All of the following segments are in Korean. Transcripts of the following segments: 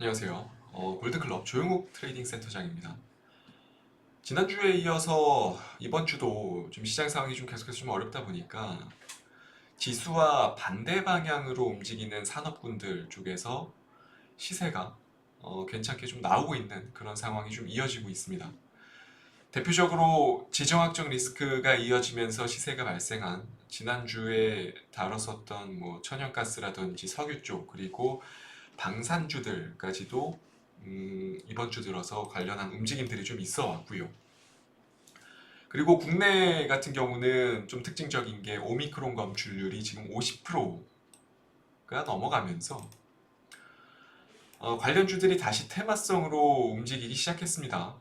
안녕하세요. 골드클럽 조용욱 트레이딩 센터장입니다. 지난주에 이어서 이번 주도 좀 시장 상황이 좀 계속해서 좀 어렵다 보니까 지수와 반대 방향으로 움직이는 산업군들 쪽에서 시세가 괜찮게 좀 나오고 있는 그런 상황이 좀 이어지고 있습니다. 대표적으로 지정학적 리스크가 이어지면서 시세가 발생한 지난주에 다뤘었던 뭐 천연가스라든지 석유 쪽 그리고 방산주들까지도 이번 주 들어서 관련한 움직임들이 좀 있어 왔고요. 그리고 국내 같은 경우는 좀 특징적인 게 오미크론 검출률이 지금 50%가 넘어가면서 관련주들이 다시 테마성으로 움직이기 시작했습니다.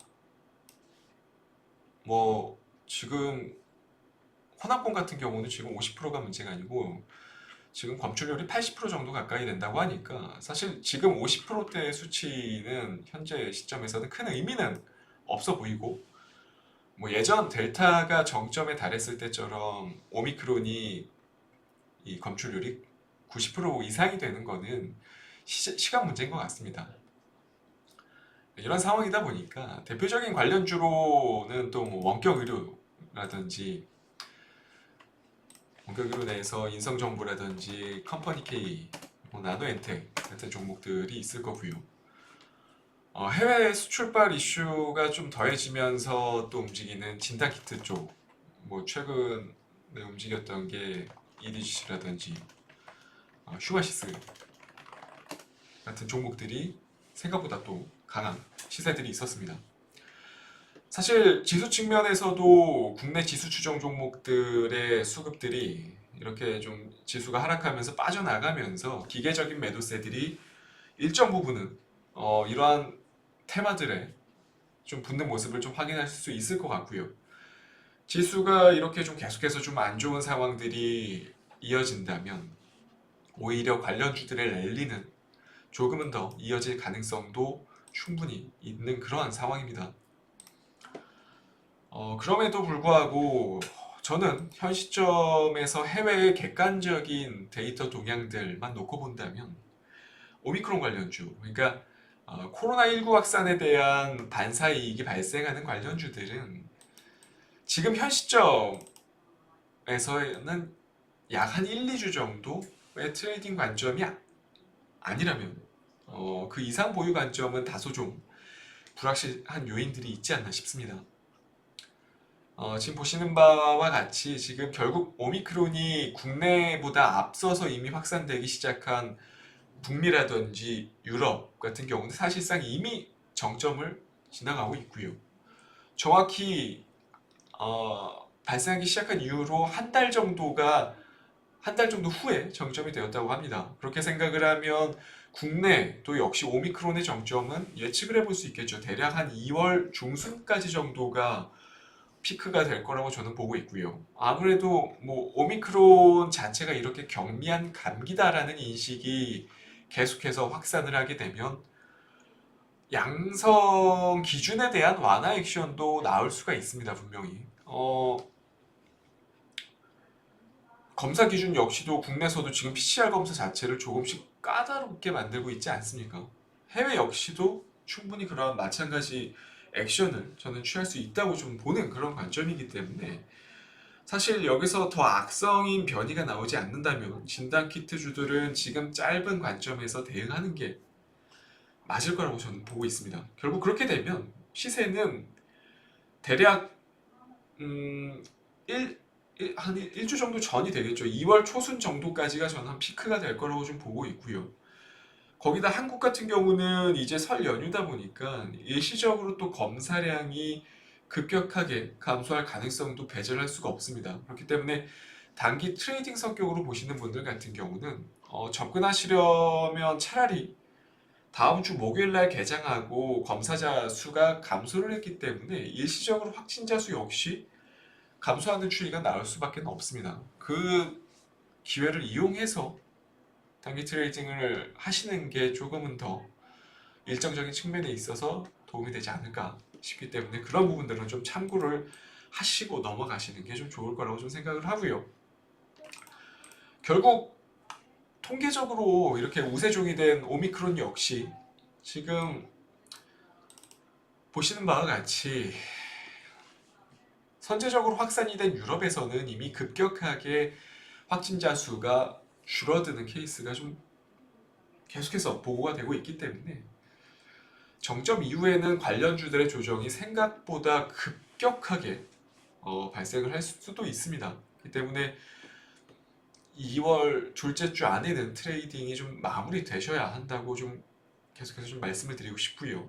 뭐 지금 혼합본 같은 경우는 지금 50%가 문제가 아니고 지금 검출률이 80% 정도 가까이 된다고 하니까 사실 지금 50%대의 수치는 현재 시점에서는 큰 의미는 없어 보이고 뭐 예전 델타가 정점에 달했을 때처럼 오미크론이 이 검출률이 90% 이상이 되는 거는 시간 문제인 것 같습니다. 이런 상황이다 보니까 대표적인 관련주로는 또뭐 원격 의료라든지 원격 의료 내에서 인성정보라든지 컴퍼니 K, 뭐 나노엔텍 같은 종목들이 있을 거고요. 해외 수출발 이슈가 좀 더해지면서 또 움직이는 진단키트 쪽, 뭐 최근에 움직였던 게 EDG라든지 휴마시스 같은 종목들이 생각보다 또 강한 시세들이 있었습니다. 사실 지수 측면에서도 국내 지수 추종 종목들의 수급들이 이렇게 좀 지수가 하락하면서 빠져나가면서 기계적인 매도세들이 일정 부분은 이러한 테마들에 좀 붙는 모습을 좀 확인할 수 있을 것 같고요. 지수가 이렇게 좀 계속해서 좀 안 좋은 상황들이 이어진다면 오히려 관련주들의 랠리는 조금은 더 이어질 가능성도 충분히 있는 그러한 상황입니다. 그럼에도 불구하고 저는 현 시점에서 해외의 객관적인 데이터 동향들만 놓고 본다면 오미크론 관련주, 그러니까 코로나19 확산에 대한 반사이익이 발생하는 관련주들은 지금 현 시점에서는 약 한 1, 2주 정도의 트레이딩 관점이 아니라면 그 이상 보유 관점은 다소 좀 불확실한 요인들이 있지 않나 싶습니다. 지금 보시는 바와 같이 지금 결국 오미크론이 국내보다 앞서서 이미 확산되기 시작한 북미라든지 유럽 같은 경우는 사실상 이미 정점을 지나가고 있고요. 정확히 발생하기 시작한 이후로 한 달 정도 후에 정점이 되었다고 합니다. 그렇게 생각을 하면 국내도 역시 오미크론의 정점은 예측을 해볼 수 있겠죠. 대략 한 2월 중순까지 정도가 피크가 될 거라고 저는 보고 있고요. 아무래도 뭐 오미크론 자체가 이렇게 경미한 감기다라는 인식이 계속해서 확산을 하게 되면 양성 기준에 대한 완화 액션도 나올 수가 있습니다, 분명히. 검사 기준 역시도 국내에서도 지금 PCR 검사 자체를 조금씩 까다롭게 만들고 있지 않습니까? 해외 역시도 충분히 그런 마찬가지 액션을 저는 취할 수 있다고 좀 보는 그런 관점이기 때문에 사실 여기서 더 악성인 변이가 나오지 않는다면 진단키트주들은 지금 짧은 관점에서 대응하는 게 맞을 거라고 저는 보고 있습니다. 결국 그렇게 되면 시세는 대략 음, 1, 한 일주 정도 전이 되겠죠. 2월 초순 정도까지가 저는 한 피크가 될 거라고 좀 보고 있고요. 거기다 한국 같은 경우는 이제 설 연휴다 보니까 일시적으로 또 검사량이 급격하게 감소할 가능성도 배제할 수가 없습니다. 그렇기 때문에 단기 트레이딩 성격으로 보시는 분들 같은 경우는 접근하시려면 차라리 다음 주 목요일 날 개장하고 검사자 수가 감소를 했기 때문에 일시적으로 확진자 수 역시 감소하는 추이가 나올 수밖에 없습니다. 그 기회를 이용해서 단기 트레이딩을 하시는 게 조금은 더 일정적인 측면에 있어서 도움이 되지 않을까 싶기 때문에 그런 부분들은 좀 참고를 하시고 넘어가시는 게 좀 좋을 거라고 좀 생각을 하고요. 결국 통계적으로 이렇게 우세종이 된 오미크론 역시 지금 보시는 바와 같이 선제적으로 확산이 된 유럽에서는 이미 급격하게 확진자 수가 줄어드는 케이스가 좀 계속해서 보고가 되고 있기 때문에 정점 이후에는 관련주들의 조정이 생각보다 급격하게 발생을 할 수도 있습니다. 그렇기 때문에 2월 둘째 주 안에는 트레이딩이 좀 마무리되셔야 한다고 좀 계속해서 좀 말씀을 드리고 싶고요.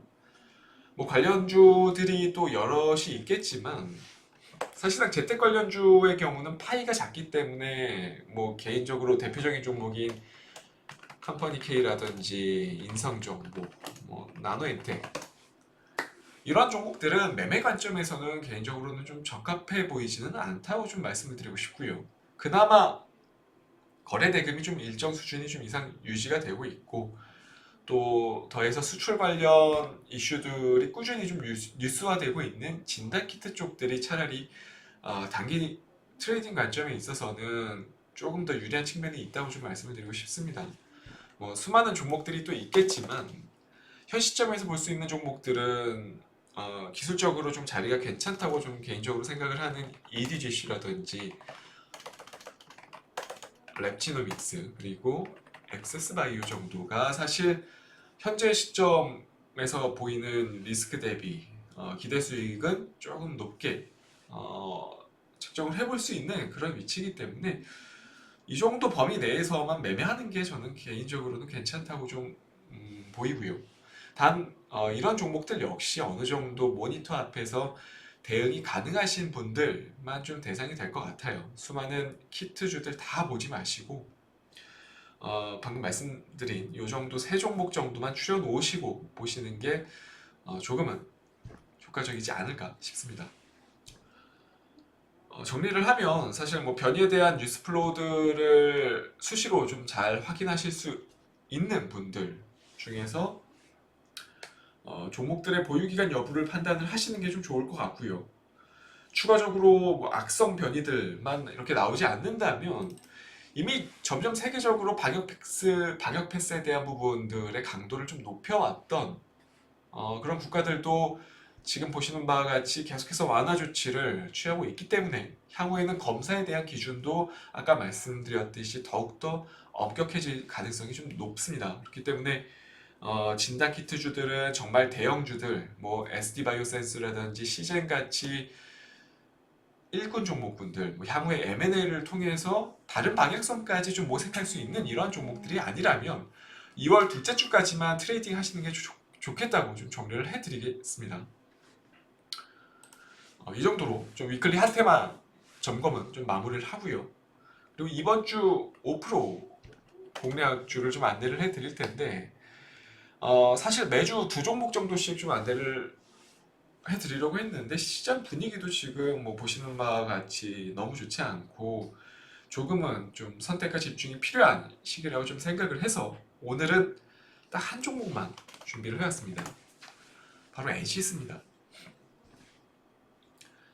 뭐 관련주들이 또 여럿이 있겠지만 사실상 재택 관련주의 경우는 파이가 작기 때문에 뭐 개인적으로 대표적인 종목인 컴퍼니 K라든지 인성정보, 뭐 나노엔텍 이러한 종목들은 매매 관점에서는 개인적으로는 좀 적합해 보이지는 않다고 좀 말씀을 드리고 싶고요. 그나마 거래 대금이 좀 일정 수준이 좀 이상 유지가 되고 있고 또 더해서 수출 관련 이슈들이 꾸준히 좀 뉴스화되고 있는 진단키트 쪽들이 차라리 단기 트레이딩 관점에 있어서는 조금 더 유리한 측면이 있다고 좀 말씀을 드리고 싶습니다. 뭐 수많은 종목들이 또 있겠지만 현 시점에서 볼 수 있는 종목들은 기술적으로 좀 자리가 괜찮다고 좀 개인적으로 생각을 하는 EDGC라든지 랩지노믹스 그리고 엑세스바이오 정도가 사실 현재 시점에서 보이는 리스크 대비 기대 수익은 조금 높게 측정을 해볼 수 있는 그런 위치이기 때문에 이 정도 범위 내에서만 매매하는 게 저는 개인적으로는 괜찮다고 좀 보이고요. 단 이런 종목들 역시 어느 정도 모니터 앞에서 대응이 가능하신 분들만 좀 대상이 될 것 같아요. 수많은 키트주들 다 보지 마시고 방금 말씀드린 이 정도 세 종목 정도만 추려 놓으시고 보시는 게 조금은 효과적이지 않을까 싶습니다. 정리를 하면 사실 뭐 변이에 대한 뉴스 플로우들을 수시로 좀 잘 확인하실 수 있는 분들 중에서 종목들의 보유기간 여부를 판단을 하시는 게 좀 좋을 것 같고요. 추가적으로 뭐 악성 변이들만 이렇게 나오지 않는다면 이미 점점 세계적으로 방역 패스에 대한 부분들의 강도를 좀 높여왔던 그런 국가들도 지금 보시는 바와 같이 계속해서 완화 조치를 취하고 있기 때문에 향후에는 검사에 대한 기준도 아까 말씀드렸듯이 더욱더 엄격해질 가능성이 좀 높습니다. 그렇기 때문에 진단 키트주들은 정말 대형주들, 뭐 SD바이오센스라든지 시젠 같이 일군 종목군들, 뭐 향후에 M&A를 통해서 다른 방향성까지 좀 모색할 수 있는 이러한 종목들이 아니라면 2월 둘째 주까지만 트레이딩 하시는 게 좋겠다고 좀 정리를 해드리겠습니다. 이 정도로 좀 위클리 한 테마 점검은 좀 마무리를 하고요. 그리고 이번 주 5% 공략주를 좀 안내를 해드릴 텐데 사실 매주 두 종목 정도씩 좀 안내를 해드리려고 했는데 시장 분위기도 지금 뭐 보시는 바와 같이 너무 좋지 않고 조금은 좀 선택과 집중이 필요한 시기라고 좀 생각을 해서 오늘은 딱 한 종목만 준비를 해왔습니다. 바로 NCS입니다.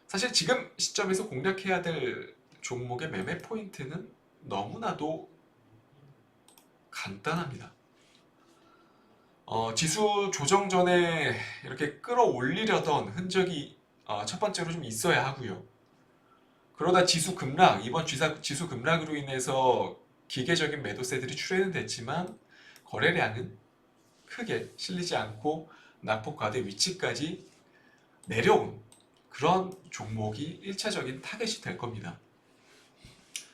사실 지금 시점에서 공략해야 될 종목의 매매 포인트는 너무나도 간단합니다. 지수 조정 전에 이렇게 끌어올리려던 흔적이 첫 번째로 좀 있어야 하고요. 그러다 지수 급락, 이번 지수 급락으로 인해서 기계적인 매도세들이 출현은 됐지만 거래량은 크게 실리지 않고 낙폭 과대 위치까지 내려온 그런 종목이 1차적인 타겟이 될 겁니다.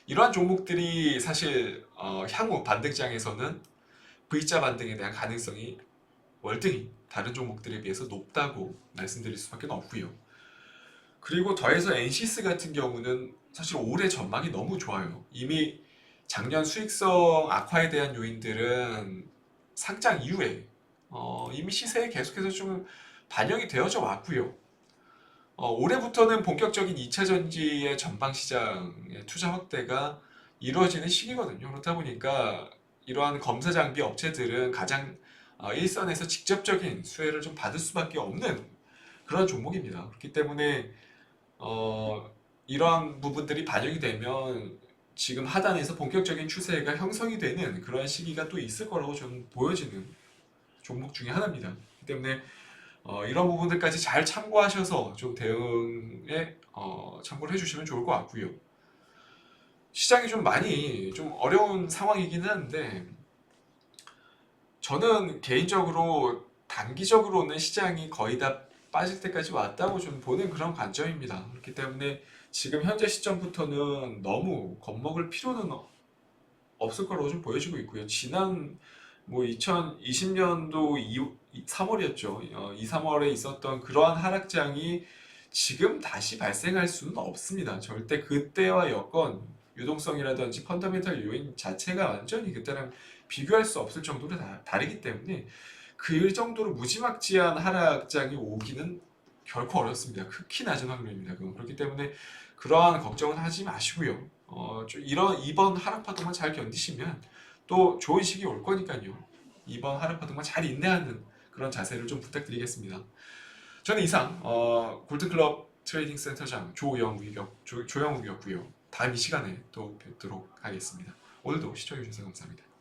이러한 종목들이 사실 향후 반등장에서는 V자 반등에 대한 가능성이 월등히 다른 종목들에 비해서 높다고 말씀드릴 수밖에 없고요. 그리고 더해서 NCS 같은 경우는 사실 올해 전망이 너무 좋아요. 이미 작년 수익성 악화에 대한 요인들은 상장 이후에 이미 시세에 계속해서 좀 반영이 되어져 왔고요. 올해부터는 본격적인 2차 전지의 전방 시장의 투자 확대가 이루어지는 시기거든요. 그렇다 보니까 이러한 검사 장비 업체들은 가장 일선에서 직접적인 수혜를 좀 받을 수밖에 없는 그런 종목입니다. 그렇기 때문에 이러한 부분들이 반영이 되면 지금 하단에서 본격적인 추세가 형성이 되는 그런 시기가 또 있을 거라고 저는 보여지는 종목 중에 하나입니다. 그렇기 때문에 이런 부분들까지 잘 참고하셔서 좀 대응에 참고를 해주시면 좋을 것 같고요. 시장이 좀 많이 좀 어려운 상황이기는 한데 저는 개인적으로 단기적으로는 시장이 거의 다 빠질 때까지 왔다고 좀 보는 그런 관점입니다. 그렇기 때문에 지금 현재 시점부터는 너무 겁먹을 필요는 없을 거라고 좀 보여지고 있고요. 지난 뭐 2020년도 3월이었죠. 2, 3월에 있었던 그러한 하락장이 지금 다시 발생할 수는 없습니다. 절대 그때와 여건, 유동성이라든지 펀더멘탈 요인 자체가 완전히 그때랑 비교할 수 없을 정도로 다르기 때문에 그 정도로 무지막지한 하락장이 오기는 결코 어렵습니다. 극히 낮은 확률입니다. 그렇기 때문에 그러한 걱정은 하지 마시고요. 이번 하락 파동만 잘 견디시면 또 좋은 시기 올 거니까요. 이번 하락 파동만 잘 인내하는 그런 자세를 좀 부탁드리겠습니다. 저는 이상 골든클럽 트레이딩 센터장 조영욱이었고요. 다음 이 시간에 또 뵙도록 하겠습니다. 오늘도 시청해주셔서 감사합니다.